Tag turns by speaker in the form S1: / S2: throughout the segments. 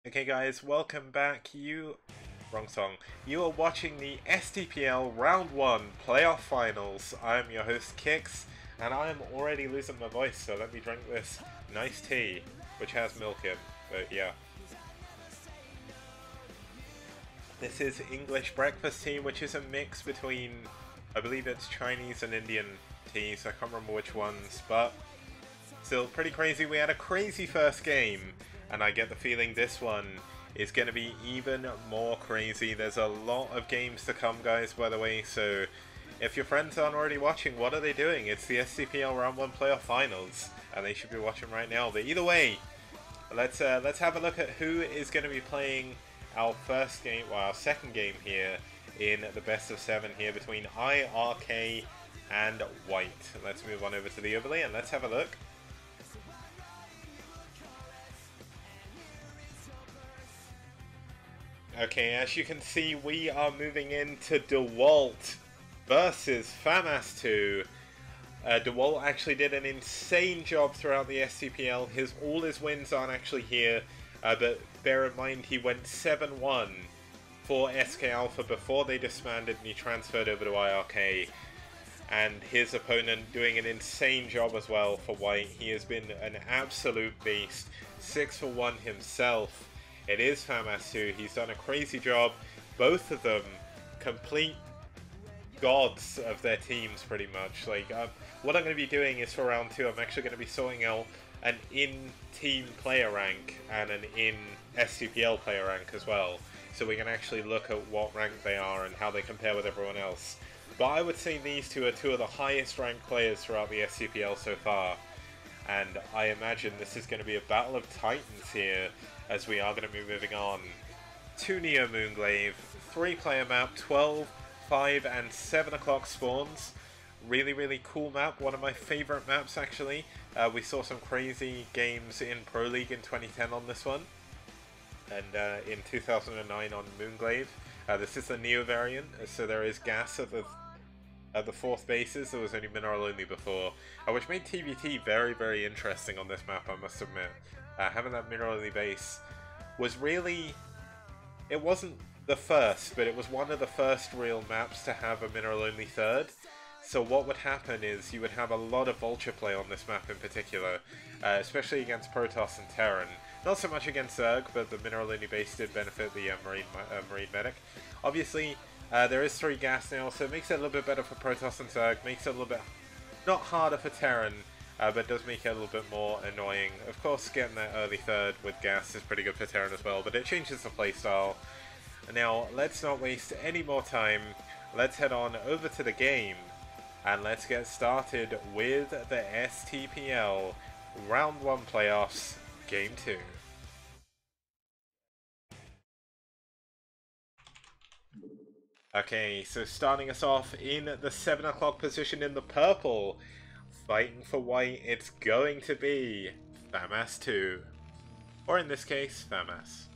S1: Okay guys, welcome back. Wrong song. You are watching the STPL Round 1 Playoff Finals. I am your host Kix, and I am already losing my voice, so let me drink this nice tea, which has milk in, but yeah. This is English breakfast tea, which is a mix between, I believe it's Chinese and Indian teas, I can't remember which ones, but still pretty crazy. We had a crazy first game, and I get the feeling this one is going to be even more crazy. There's a lot of games to come, guys, by the way, so if your friends aren't already watching, what are they doing? It's the STPL Round 1 Playoff Finals, and they should be watching right now. But either way, let's have a look at who is going to be playing our first game, well, our second game here in the best of 7 here between iRk and White. Let's move on over to the overlay and let's have a look. Okay, as you can see, we are moving into Dewalt versus Famas2. Dewalt actually did an insane job throughout the STPL. All his wins aren't actually here, but bear in mind he went 7-1 for SK Alpha before they disbanded and he transferred over to iRk. And his opponent doing an insane job as well for White. He has been an absolute beast, 6-for-1 himself. It is Famas2. He's done a crazy job. Both of them complete gods of their teams, pretty much. Like, what I'm going to be doing is for round 2, I'm actually going to be sorting out an in-team player rank and an in-STPL player rank as well. So we can actually look at what rank they are and how they compare with everyone else. But I would say these two are two of the highest ranked players throughout the STPL so far. And I imagine this is going to be a battle of titans here, as we are going to be moving on to Neo Moon Glaive. 3-player map, 12, 5 and 7 o'clock spawns. Really, really cool map. One of my favourite maps, actually. We saw some crazy games in Pro League in 2010 on this one. And in 2009 on Moonglaive. This is the Neo variant, so there is gas at the fourth bases. There was only mineral only before, which made TVT very, very interesting on this map, I must admit. Having that mineral only base was really... It wasn't the first, but it was one of the first real maps to have a mineral only third. So what would happen is you would have a lot of vulture play on this map in particular, especially against Protoss and Terran. Not so much against Zerg, but the mineral only base did benefit the Marine Medic. Obviously, there is 3 gas now, so it makes it a little bit better for Protoss and Zerg, makes it a little bit not harder for Terran, but does make it a little bit more annoying. Of course, getting that early third with gas is pretty good for Terran as well, but it changes the playstyle. Now, let's not waste any more time. Let's head on over to the game, and let's get started with the STPL Round 1 Playoffs, Game 2. Okay, so starting us off in the 7 o'clock position in the purple, fighting for White, it's going to be Famas2. Or in this case, Famas.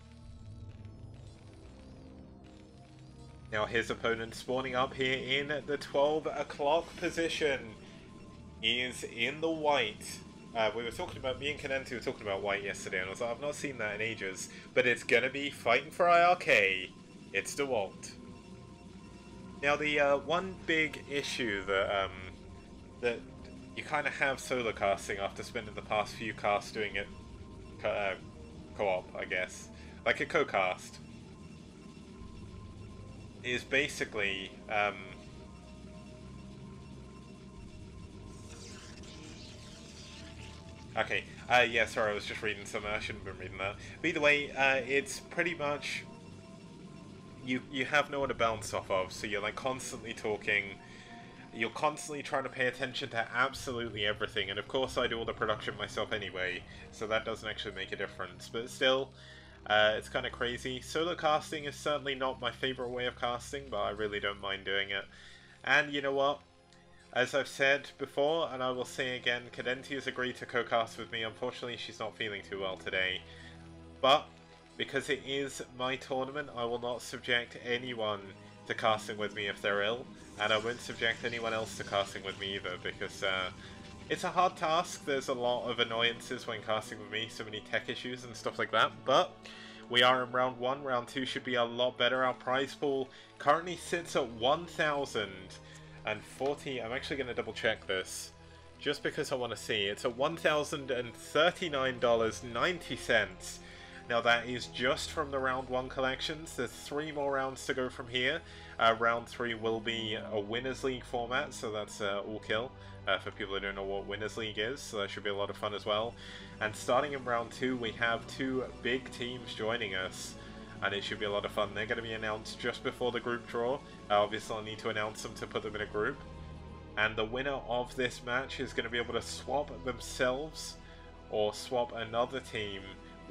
S1: Now his opponent spawning up here in the 12 o'clock position is in the White. We were talking about, me and Cadenti were talking about White yesterday, and I was like, I've not seen that in ages. But it's going to be fighting for iRk. It's Dewalt. Now the one big issue that that you kind of have solo casting after spending the past few casts doing it co-op, I guess, like a co-cast, is basically okay, yeah, sorry, I was just reading something, I shouldn't have been reading that. But either way, it's pretty much you have no one to bounce off of, so you're like constantly talking, you're constantly trying to pay attention to absolutely everything, and of course I do all the production myself anyway, so that doesn't actually make a difference, but still, it's kind of crazy. Solo casting is certainly not my favourite way of casting, but I really don't mind doing it. And you know what? As I've said before, and I will say again, Cadenti has agreed to co-cast with me. Unfortunately, she's not feeling too well today. But because it is my tournament, I will not subject anyone to casting with me if they're ill, and I won't subject anyone else to casting with me either, because it's a hard task. There's a lot of annoyances when casting with me, so many tech issues and stuff like that, but We are in round 1. Round 2 should be a lot better. Our prize pool currently sits at 1,040. I'm actually going to double check this just because I want to see. It's at $1,039.90. Now that is just from the round 1 collections. There's 3 more rounds to go from here. Round 3 will be a Winners League format, so that's all kill. For people who don't know what Winners League is, so that should be a lot of fun as well. And starting in round 2, we have 2 big teams joining us, and it should be a lot of fun. They're going to be announced just before the group draw. Obviously I'll need to announce them to put them in a group. And the winner of this match is going to be able to swap themselves or swap another team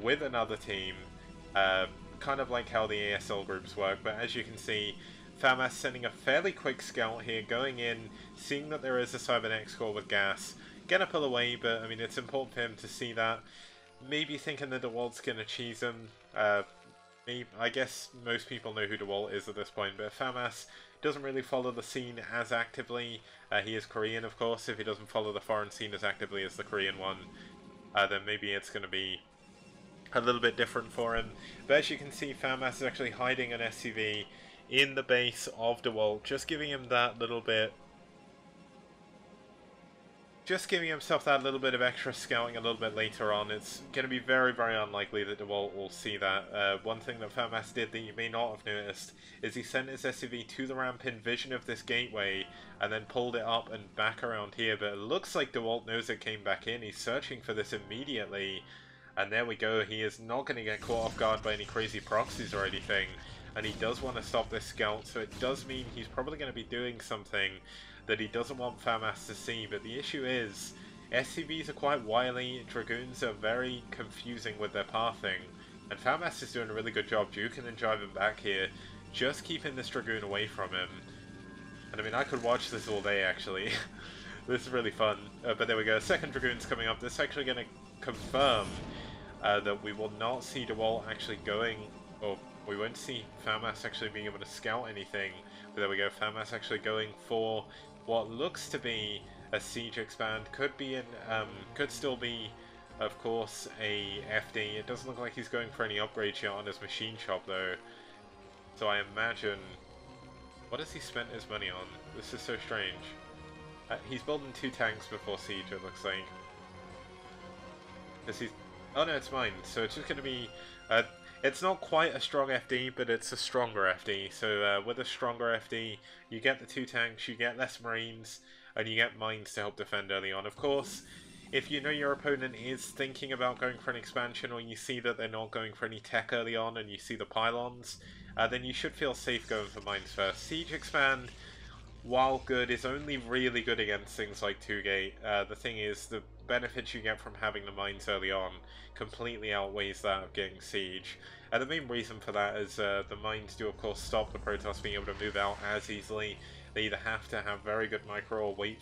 S1: with another team, kind of like how the ASL groups work. But as you can see, Famas sending a fairly quick scout here, going in, seeing that there is a Cybernex core with gas, gonna pull away, but I mean it's important for him to see that. Maybe thinking that Dewalt's gonna cheese him. I guess most people know who Dewalt is at this point, but Famas doesn't really follow the scene as actively. He is Korean, of course. If he doesn't follow the foreign scene as actively as the Korean one, then maybe it's going to be a little bit different for him. But as you can see, Famas is actually hiding an SCV in the base of Dewalt, just giving him that little bit, just giving himself that little bit of extra scouting a little bit later on. It's going to be very, very unlikely that Dewalt will see that. One thing that Famas did that you may not have noticed is he sent his SCV to the ramp in vision of this gateway and then pulled it up and back around here, but it looks like Dewalt knows it came back in. He's searching for this immediately, and there we go. He is not going to get caught off guard by any crazy proxies or anything, and he does want to stop this scout, so it does mean he's probably going to be doing something that he doesn't want Famas to see. But the issue is, SCVs are quite wily, Dragoons are very confusing with their pathing, and Famas is doing a really good job juking and driving back here, just keeping this Dragoon away from him. And I mean, I could watch this all day actually. This is really fun. But there we go, second Dragoon's coming up. This is actually going to confirm that we will not see Dewalt actually going, or we won't see Famas actually being able to scout anything. But there we go, Famas actually going for what looks to be a siege expand. Could be an, could still be, of course, a FD. It doesn't look like he's going for any upgrades yet on his machine shop though. So I imagine, what has he spent his money on? This is so strange. He's building 2 tanks before siege, it looks like. He's, oh no, it's mine. So it's just going to be, it's not quite a strong FD, but it's a stronger FD. So with a stronger FD, you get the 2 tanks, you get less marines, and you get mines to help defend early on. Of course, if you know your opponent is thinking about going for an expansion, or you see that they're not going for any tech early on, and you see the pylons, then you should feel safe going for mines first. Siege expand, while good, is only really good against things like 2-gate. The thing is, the benefits you get from having the mines early on completely outweighs that of getting siege. The main reason for that is the mines do of course stop the Protoss being able to move out as easily. They either have to have very good micro or wait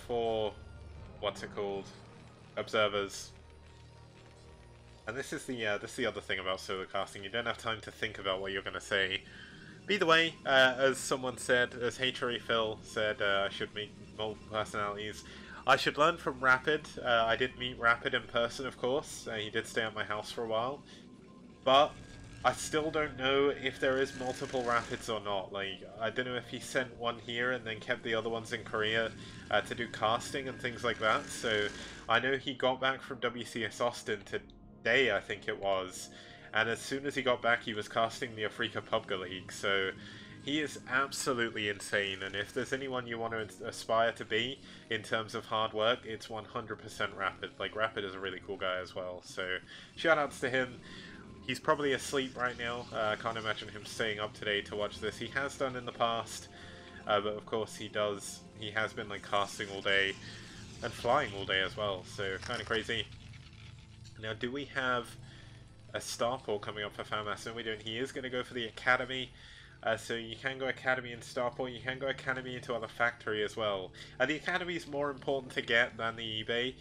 S1: for what's it called, observers. And this is the other thing about solo casting. You don't have time to think about what you're going to say. Either way, as someone said, as Hatery Phil said, I should meet multiple personalities. I should learn from Rapid. I did meet Rapid in person, of course. He did stay at my house for a while. But I still don't know if there is multiple Rapids or not. Like, I don't know if he sent one here and then kept the other ones in Korea to do casting and things like that. So I know he got back from WCS Austin today, I think it was. And as soon as he got back, he was casting the Afrika PUBG League, so he is absolutely insane. And if there's anyone you want to aspire to be in terms of hard work, it's 100% Rapid. Like, Rapid is a really cool guy as well, so shoutouts to him. He's probably asleep right now. I can't imagine him staying up today to watch this. He has done in the past, but of course he does. He has been like casting all day and flying all day as well, so kind of crazy. Now, do we have a Starport coming up for Famas? No, we don't. He is going to go for the Academy. So you can go Academy in Starport, you can go Academy into other factory as well. The Academy is more important to get than the eBay.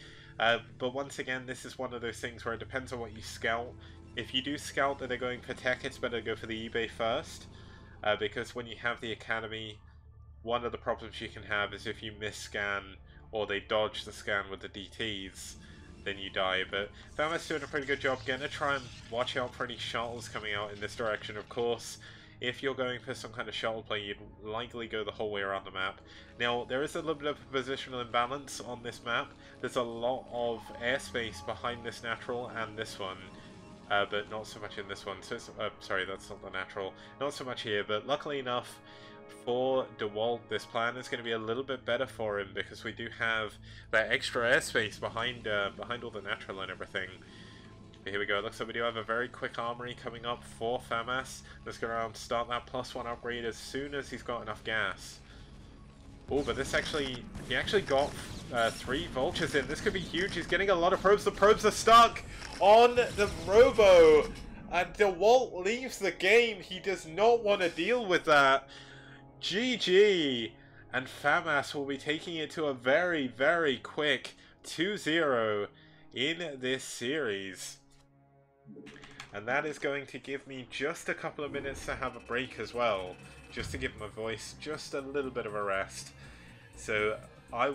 S1: But once again, this is one of those things where it depends on what you scout. If you do scout that they're going for tech, it's better to go for the eBay first. Because when you have the Academy, one of the problems you can have is if you miss scan or they dodge the scan with the DTs, then you die. But Famas doing a pretty good job. Gonna try and watch out for any shuttles coming out in this direction, of course. If you're going for some kind of shuttle play, you'd likely go the whole way around the map. Now, there is a little bit of a positional imbalance on this map. There's a lot of airspace behind this natural and this one, but not so much in this one. So it's, sorry, that's not the natural. Not so much here, but luckily enough for Dewalt, this plan is going to be a little bit better for him because we do have that extra airspace behind all the natural and everything. Here we go. Looks like we do have a very quick armory coming up for Famas. Let's go around, start that +1 upgrade as soon as he's got enough gas. Oh, but this actually, he actually got 3 vultures in. This could be huge. He's getting a lot of probes. The probes are stuck on the Robo. And Dewalt leaves the game. He does not want to deal with that. GG. And Famas will be taking it to a very, very quick 2-0 in this series. And that is going to give me just a couple of minutes to have a break as well, just to give my voice just a little bit of a rest. So I